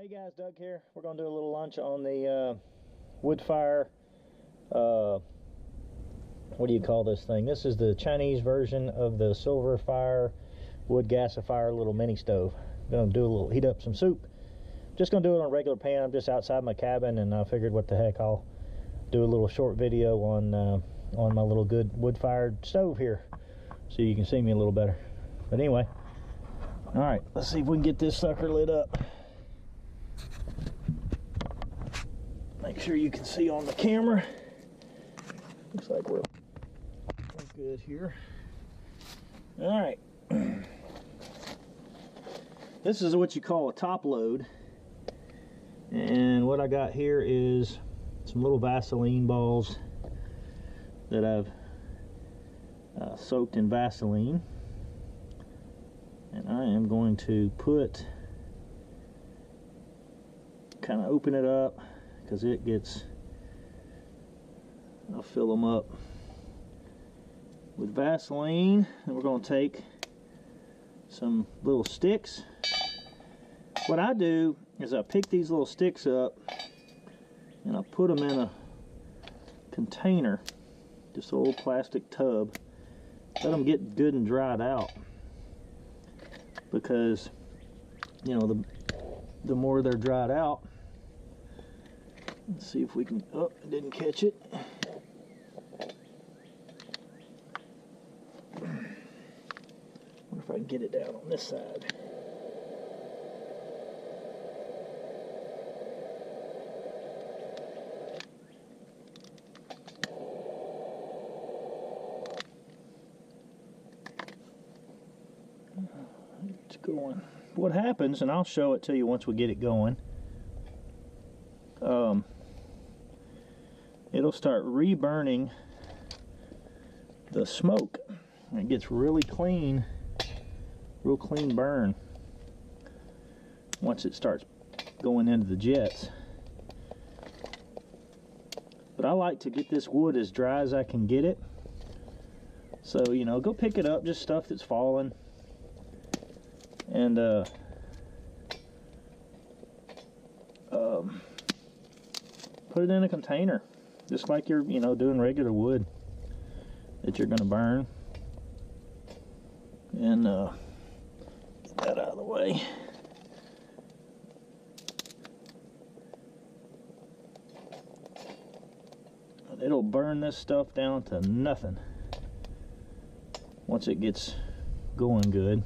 Hey guys, Doug here. We're going to do a little lunch on the wood fire. What do you call this thing? This is the Chinese version of the silver fire wood gasifier little mini stove. I'm going to do a little, heat up some soup. Just going to do it on a regular pan. I'm just outside my cabin and I figured what the heck, I'll do a little short video on my little good wood fired stove here so you can see me a little better. But anyway, all right, let's see if we can get this sucker lit up. Make sure you can see on the camera. Looks like we're good here. All right. This is what you call a top load. And what I got here is some little Vaseline balls that I've soaked in Vaseline. And I am going to kind of open it up, because it gets, I'll fill them up with Vaseline, and we're going to take some little sticks. What I do is I pick these little sticks up and I put them in a container, just an old plastic tub. Let them get good and dried out, because you know the more they're dried out. Let's see if we can, oh, I didn't catch it. Wonder if I can get it down on this side. It's going. What happens, and I'll show it to you once we get it going, it'll start reburning the smoke. It gets really clean, real clean burn once it starts going into the jets. But I like to get this wood as dry as I can get it. So, you know, go pick it up, just stuff that's fallen, and put it in a container, just like you're, you know, doing regular wood that you're going to burn. And get that out of the way. It'll burn this stuff down to nothing once it gets going good.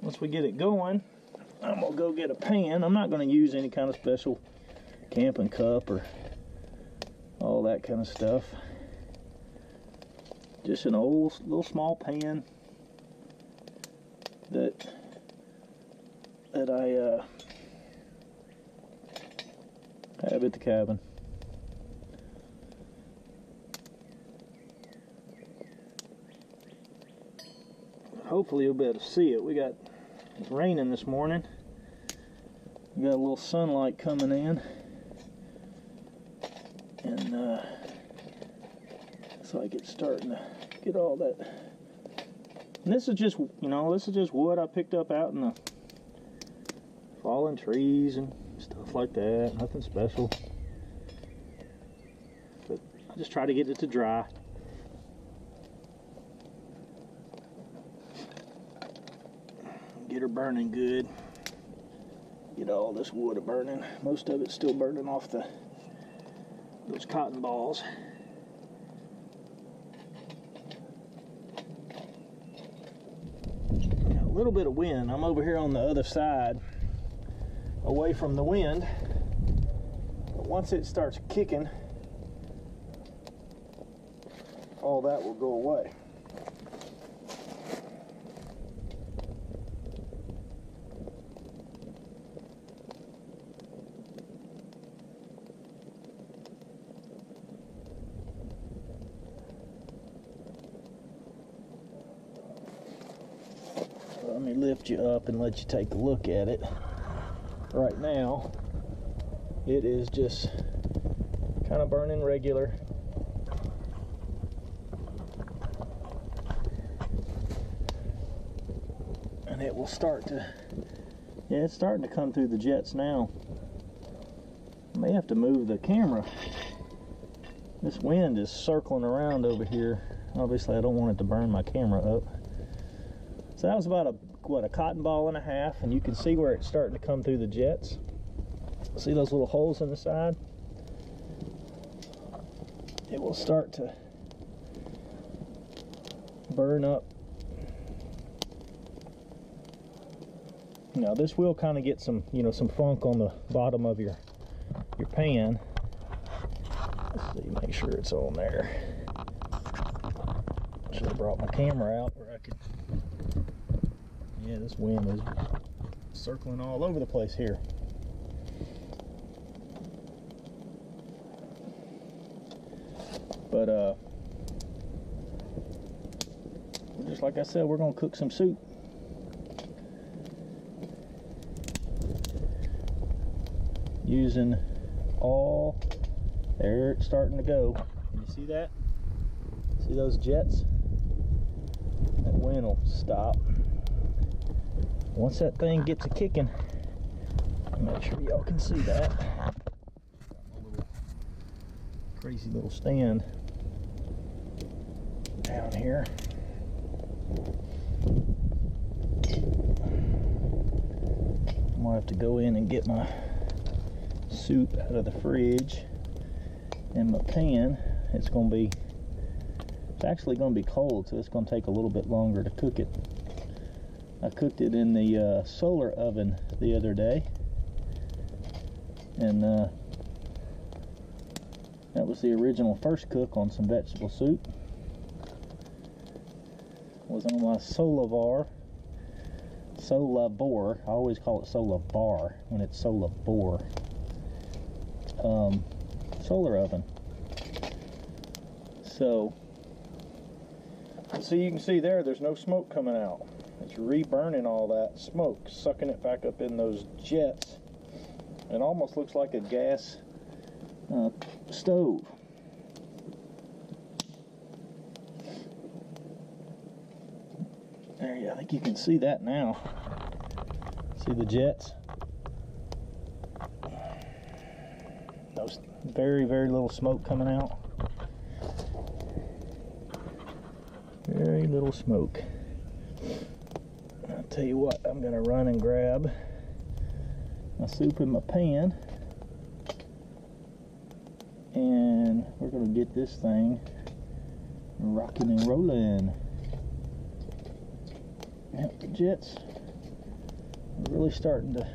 Once we get it going, I'm gonna go get a pan. I'm not gonna use any kind of special camping cup or all that kind of stuff. Just an old little small pan that I have at the cabin. Hopefully you'll be able to see it. It's raining this morning. We got a little sunlight coming in, and it's like it's starting to get all that. And this is just, you know, this is just wood I picked up out in the fallen trees and stuff like that. Nothing special, but I just try to get it to dry. Get her burning good. Get all this wood burning. Most of it's still burning off those cotton balls. Got a little bit of wind. I'm over here on the other side, away from the wind. But once it starts kicking, all that will go away. Let me lift you up and let you take a look at it. Right now, it is just kind of burning regular. it will start to, yeah, it's starting to come through the jets now. I may have to move the camera. This wind is circling around over here. Obviously I don't want it to burn my camera up. So that was about a cotton ball and a half, and you can see where it's starting to come through the jets. See those little holes in the side? It will start to burn up. Now this will kind of get some, you know, some funk on the bottom of your pan. Let's see, make sure it's on there. Should have brought my camera out where I could. Yeah, this wind is circling all over the place here. But just like I said, we're gonna cook some soup. Using all, there it's starting to go. Can you see that? See those jets? That wind will stop. Once that thing gets a kicking, make sure y'all can see that. Got my little crazy little stand down here. I'm gonna have to go in and get my soup out of the fridge and my pan. It's actually going to be cold, so it's going to take a little bit longer to cook it. I cooked it in the solar oven the other day, and that was the original first cook on some vegetable soup. It was on my Solabor. I always call it Solabar when it's Solabor. Solar oven. So you can see there's no smoke coming out. It's re-burning all that smoke, sucking it back up in those jets. It almost looks like a gas stove. There, yeah, I think you can see that now. See the jets? Those very, very little smoke coming out. Very little smoke. I'll tell you what, I'm gonna run and grab my soup in my pan, and we're gonna get this thing rocking and rolling. Yep, the jets are really starting to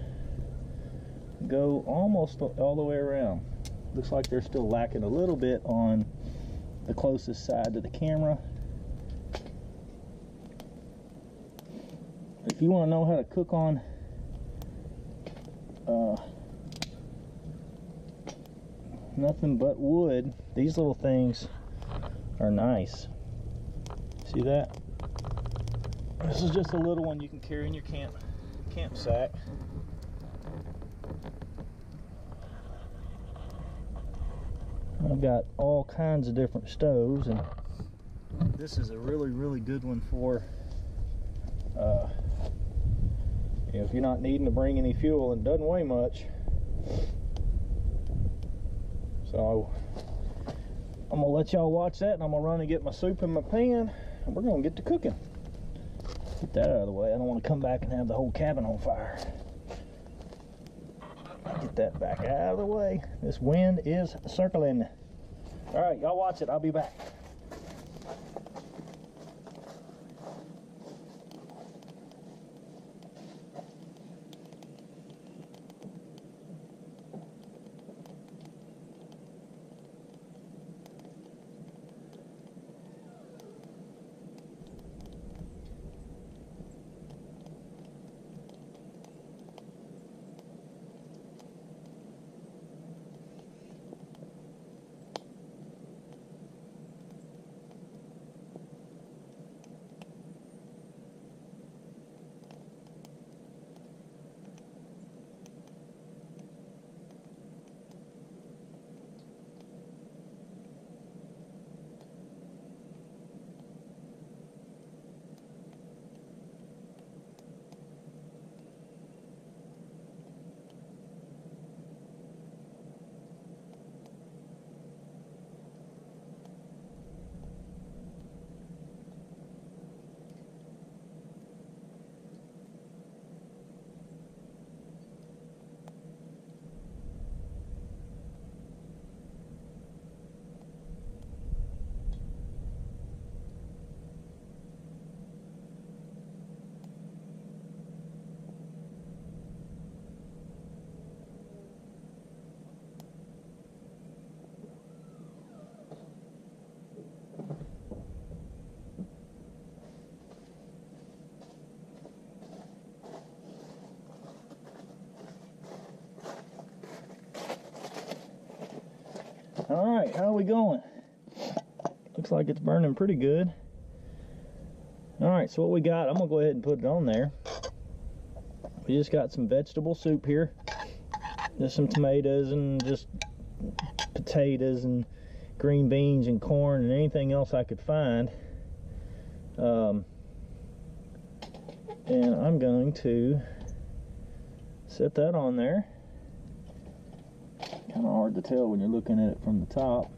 go almost all the way around. Looks like they're still lacking a little bit on the closest side to the camera. If you want to know how to cook on nothing but wood, these little things are nice. See that? This is just a little one you can carry in your camp sack. I've got all kinds of different stoves, and this is a really, really good one for if you're not needing to bring any fuel and doesn't weigh much. So I'm gonna let y'all watch that, and I'm gonna run and get my soup in my pan, and we're gonna get to cooking. Get that out of the way. I don't want to come back and have the whole cabin on fire. Get that back out of the way. This wind is circling. All right, y'all watch it. I'll be back. All right, how are we going? Looks like it's burning pretty good. All right, so what we got, I'm gonna go ahead and put it on there. We just got some vegetable soup here. Just some tomatoes and just potatoes and green beans and corn and anything else I could find. And I'm going to set that on there. Kind of hard to tell when you're looking at it from the top.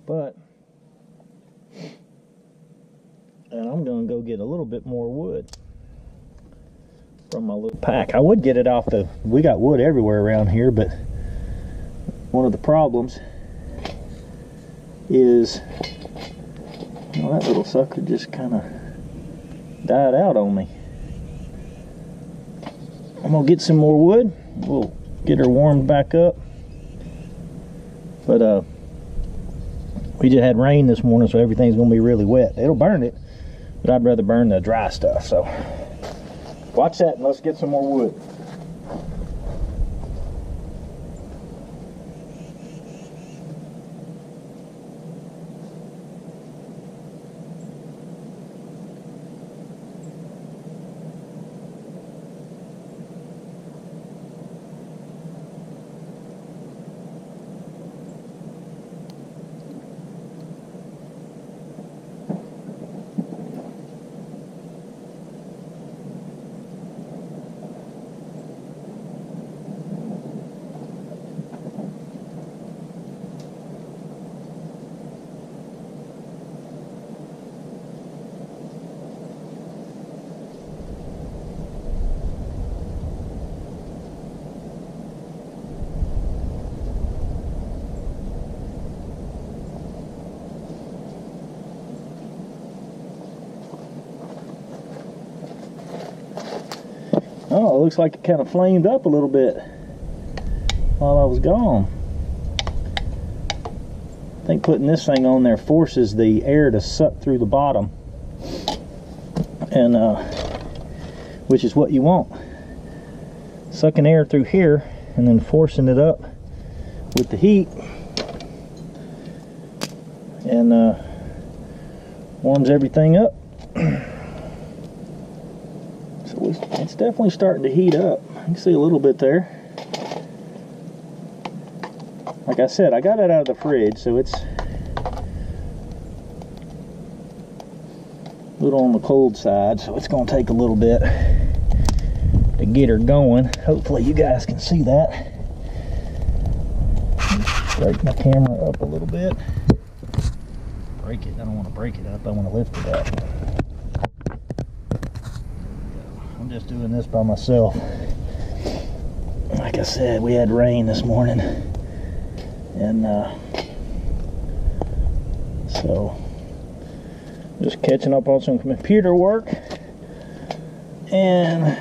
But, and I'm going to go get a little bit more wood from my little pack. I would get it off the, we got wood everywhere around here, but one of the problems is, you know, that little sucker just kind of died out on me. I'm gonna get some more wood. We'll get her warmed back up. But we just had rain this morning, so everything's gonna be really wet. It'll burn it, but I'd rather burn the dry stuff. So watch that and let's get some more wood. Oh, it looks like it kind of flamed up a little bit while I was gone. I think putting this thing on there forces the air to suck through the bottom, and which is what you want. Sucking air through here and then forcing it up with the heat, and warms everything up. It's definitely starting to heat up. You can see a little bit there. Like I said, I got it out of the fridge, so it's a little on the cold side, so it's going to take a little bit to get her going. Hopefully you guys can see that. Break my camera up a little bit. Break it. I don't want to break it up. I want to lift it up. Just doing this by myself. Like I said, we had rain this morning, and so just catching up on some computer work and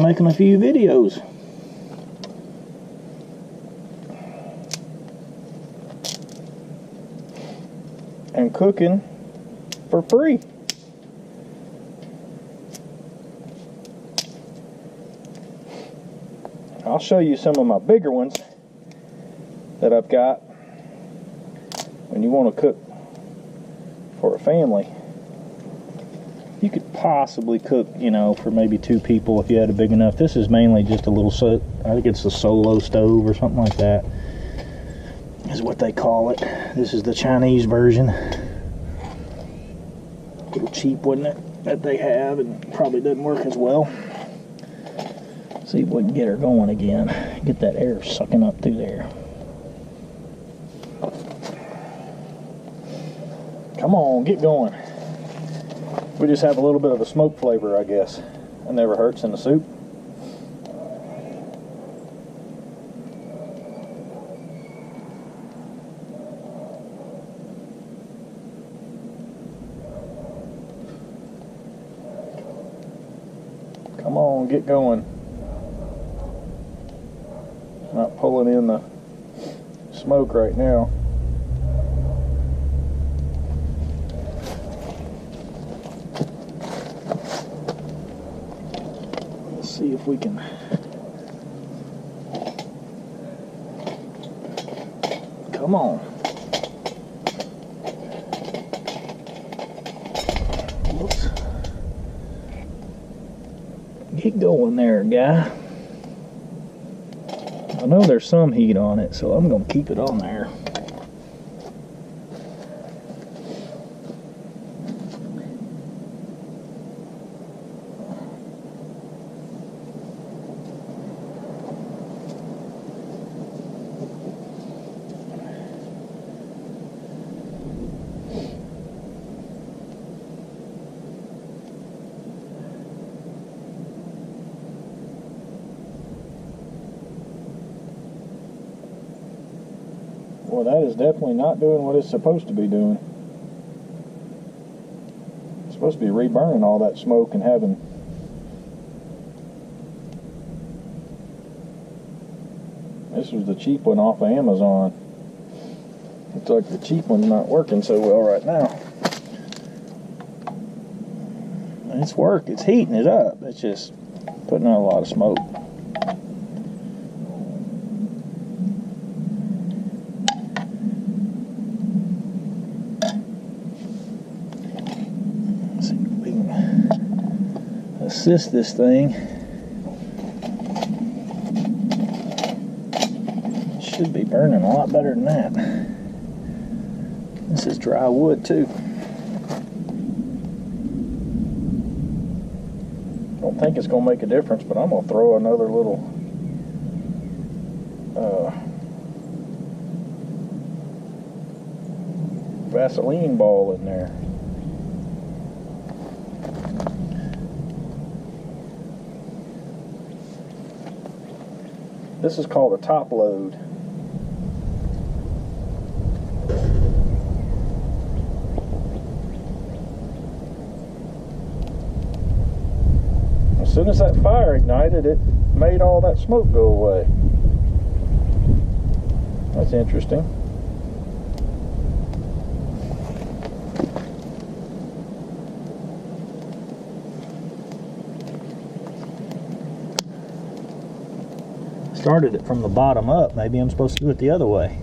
making a few videos. And cooking for free. I'll show you some of my bigger ones that I've got when you want to cook for a family. You could possibly cook, you know, for maybe 2 people if you had a big enough. This is mainly just a little, I think it's a solo stove or something like that is what they call it. This is the Chinese version. A little cheap, wasn't it, that they have, and probably doesn't work as well. See if we can get her going again. Get that air sucking up through there. Come on, get going. We just have a little bit of a smoke flavor, I guess. That never hurts in the soup. Come on, get going. Not pulling in the smoke right now. Let's see if we can Come on. Whoops. Get going there, guy. I know there's some heat on it, so I'm going to keep it on there. Well, that is definitely not doing what it's supposed to be doing. It's supposed to be reburning all that smoke and having... This was the cheap one off of Amazon. Looks like the cheap one's not working so well right now. It's work, it's heating it up. It's just putting out a lot of smoke. Assist this thing. It should be burning a lot better than that. This is dry wood too. Don't think it's gonna make a difference, but I'm gonna throw another little Vaseline ball in there. This is called a top load. As soon as that fire ignited, it made all that smoke go away. That's interesting. Started it from the bottom up. Maybe I'm supposed to do it the other way.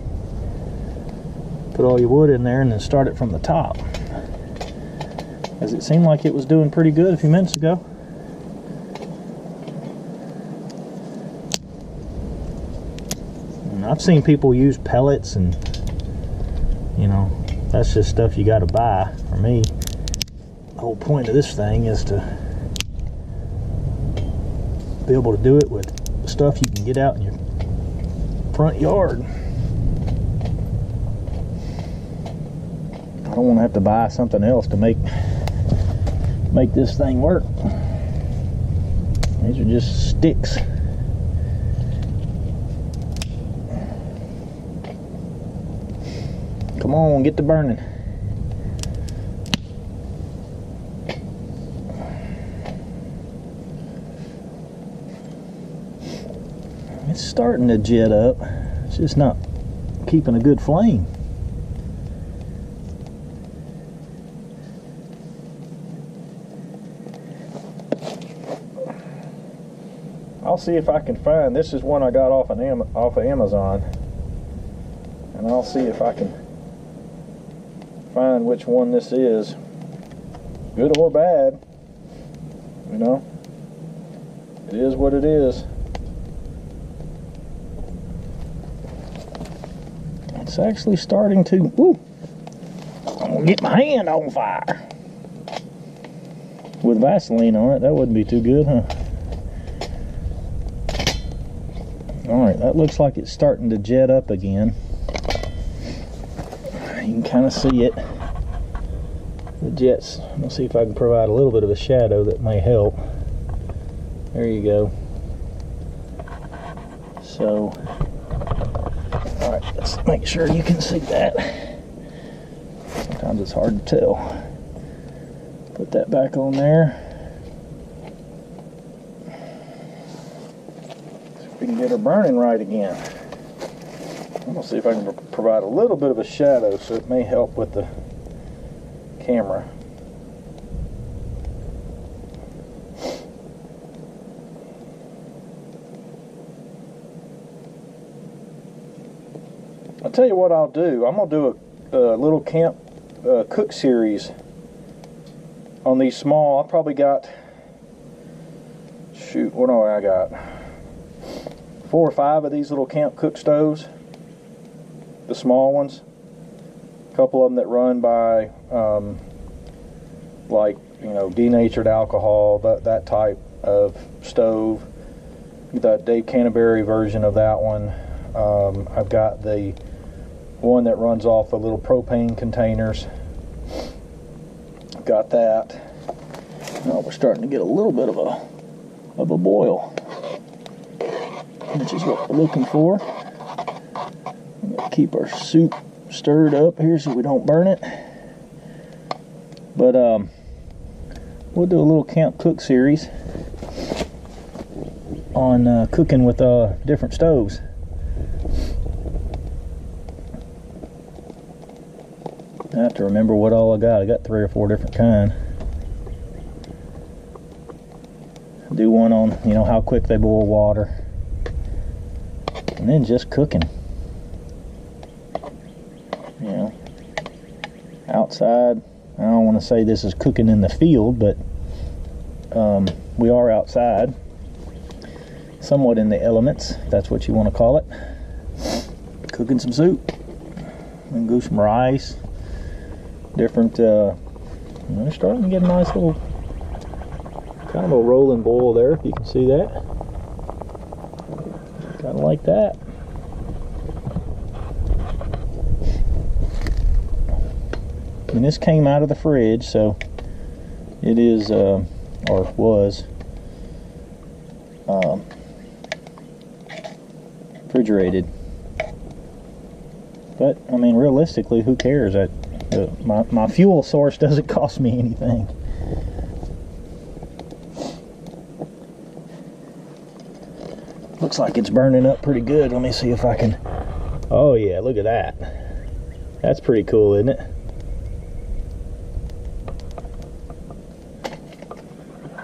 Put all your wood in there and then start it from the top. As it seemed like it was doing pretty good a few minutes ago. And I've seen people use pellets, and you know, that's just stuff you gotta buy. For me, the whole point of this thing is to be able to do it with stuff you can get out in your front yard. I don't want to have to buy something else to make this thing work. These are just sticks. Come on, get to burning. It's starting to jet up. It's just not keeping a good flame. I'll see if I can find, this is one I got off of Amazon, and I'll see if I can find which one this is, good or bad. You know, it is what it is. It's actually starting to, ooh, I'm gonna get my hand on fire. With Vaseline on it, that wouldn't be too good, huh? Alright, that looks like it's starting to jet up again. You can kind of see it. The jets. I'll see if I can provide a little bit of a shadow that may help. There you go. So, alright, let's make sure you can see that. Sometimes it's hard to tell. Put that back on there. See if we can get her burning right again. I'm going to see if I can provide a little bit of a shadow so it may help with the camera. I'll tell you what I'll do. I'm gonna do a little camp cook series on these small. I probably got, shoot, what do I got? 4 or 5 of these little camp cook stoves, the small ones. A couple of them that run by like, you know, denatured alcohol, that type of stove. That Dave Canterbury version of that one. I've got the one that runs off the little propane containers. Got that. Now we're starting to get a little bit of a boil, which is what we're looking for. I'm gonna keep our soup stirred up here so we don't burn it. But we'll do a little camp cook series on cooking with different stoves. I have to remember what all I got. I got 3 or 4 different kind. Do one on, you know, how quick they boil water, and then just cooking. You know, outside. I don't want to say this is cooking in the field, but we are outside, somewhat in the elements, if that's what you want to call it. Cooking some soup, and go some rice. Different, they're starting to get a nice little, kind of a rolling boil there, if you can see that. Kind of like that. And this came out of the fridge, so it is, or was, refrigerated. But, I mean, realistically, who cares? My fuel source doesn't cost me anything. Looks like it's burning up pretty good. Let me see if I can. Oh yeah, look at that. That's pretty cool, isn't it?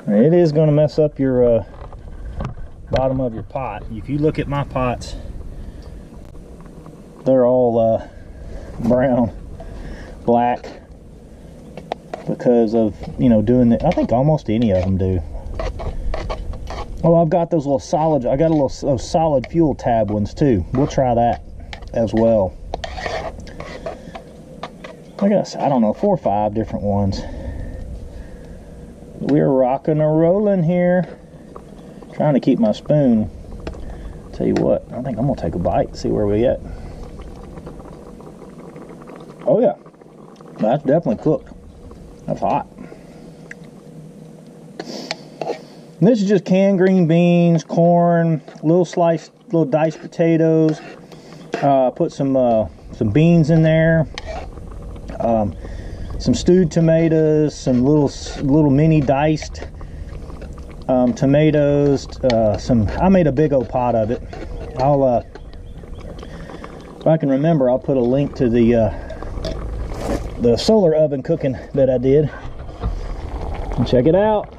It is going to mess up your bottom of your pot. If you look at my pots, they're all brown, black, because of, you know, doing the, I think almost any of them do. Oh, I've got those little solid, I got those solid fuel tab ones too. We'll try that as well. I guess, I don't know, 4 or 5 different ones. We're rocking and rolling here. Trying to keep my spoon. Tell you what, I think I'm gonna take a bite, see where we at. Oh yeah, that's definitely cooked. That's hot. And this is just canned green beans, corn, little diced potatoes. Put some beans in there. Some stewed tomatoes, some little mini diced tomatoes. I made a big old pot of it. I'll if I can remember, I'll put a link to the solar oven cooking that I did. And check it out.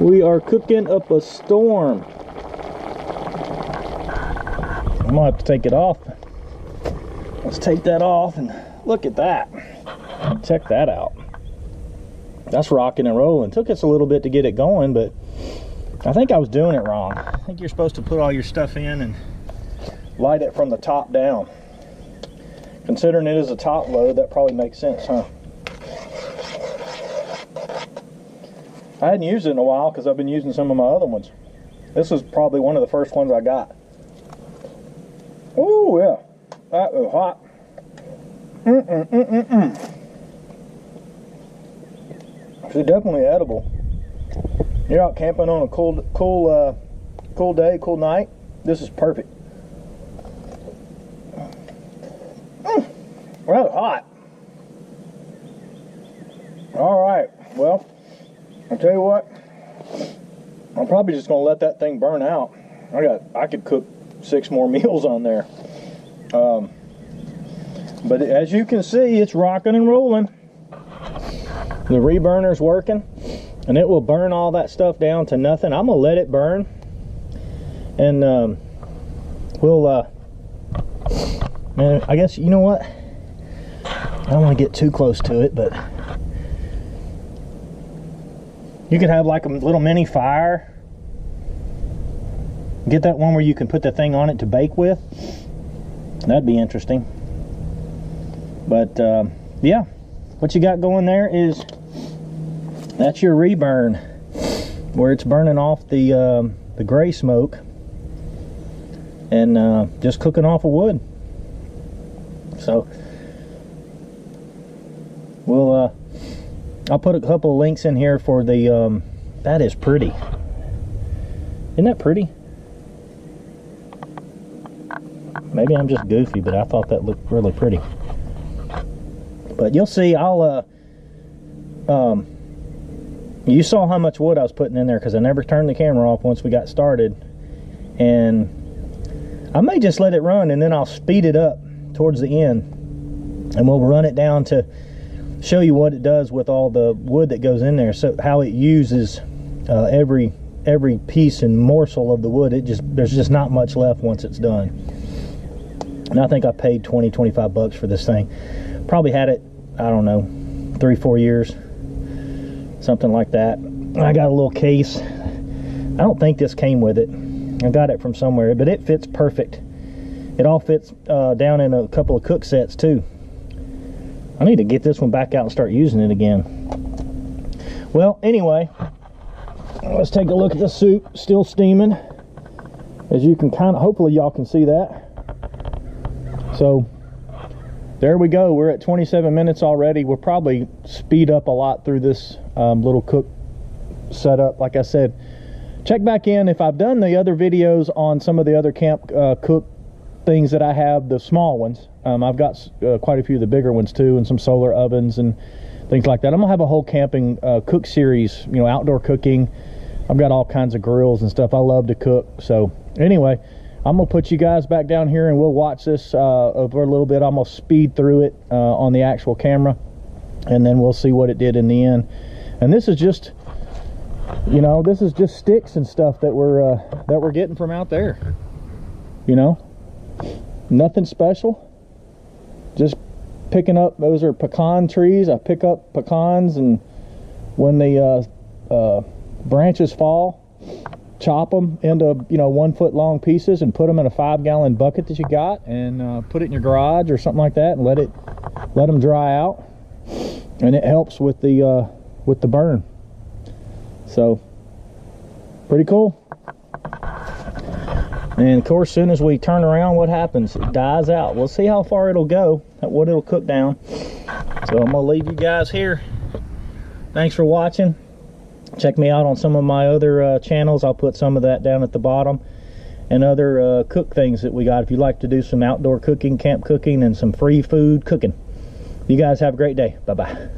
We are cooking up a storm. I'm gonna have to take it off. Let's take that off and look at that. Check that out. That's rocking and rolling. Took us a little bit to get it going, but I think I was doing it wrong. I think you're supposed to put all your stuff in and light it from the top down. Considering it is a top load, that probably makes sense, huh? I hadn't used it in a while because I've been using some of my other ones. This was probably one of the first ones I got. Oh yeah, that was hot. It's definitely edible. You're out camping on a cool day, cool night. This is perfect. Well, it's hot. All right. Well, I'll tell you what. I'm probably just gonna let that thing burn out. I could cook 6 more meals on there. But as you can see, it's rocking and rolling. The reburner's working, and it will burn all that stuff down to nothing. I'm gonna let it burn, and we'll Man, I guess, you know what? I don't want to get too close to it, but you could have like a little mini fire. Get that one where you can put the thing on it to bake with. That'd be interesting. But yeah, what you got going there is that's your reburn, where it's burning off the gray smoke and just cooking off of wood. So we'll I'll put a couple of links in here for the that is pretty. Isn't that pretty? Maybe I'm just goofy, but I thought that looked really pretty. But you'll see, I'll you saw how much wood I was putting in there because I never turned the camera off once we got started. And I may just let it run and then I'll speed it up towards the end, and we'll run it down to show you what it does with all the wood that goes in there, so how it uses every piece and morsel of the wood. There's just not much left once it's done. And I think I paid 20-25 bucks for this thing. Probably had it, I don't know, 3-4 years, something like that. I got a little case. I don't think this came with it. I got it from somewhere, but it fits perfect. It all fits down in a couple of cook sets too. I need to get this one back out and start using it again. Well, anyway, let's take a look at the soup. Still steaming, as you can kind of, hopefully y'all can see that. So there we go. We're at 27 minutes already. We'll probably speed up a lot through this little cook setup. Like I said, check back in if I've done the other videos on some of the other camp cook things that I have, the small ones. I've got quite a few of the bigger ones too, and some solar ovens and things like that. I'm gonna have a whole camping cook series, you know, outdoor cooking. I've got all kinds of grills and stuff. I love to cook. So anyway, I'm gonna put you guys back down here and we'll watch this over a little bit. I'm gonna speed through it on the actual camera, and then we'll see what it did in the end. And this is just, you know, this is just sticks and stuff that we're getting from out there. You know, nothing special. Just picking up, those are pecan trees. I pick up pecans, and when the branches fall, chop them into, you know, 1 foot long pieces and put them in a 5-gallon bucket that you got, and put it in your garage or something like that, and let them dry out, and it helps with the burn. So pretty cool. And of course, as soon as we turn around, what happens? It dies out. We'll see how far it'll go, what it'll cook down. So I'm gonna leave you guys here. Thanks for watching. Check me out on some of my other channels. I'll put some of that down at the bottom, and other cook things that we got if you'd like to do some outdoor cooking, camp cooking, and some free food cooking. You guys have a great day. Bye-bye.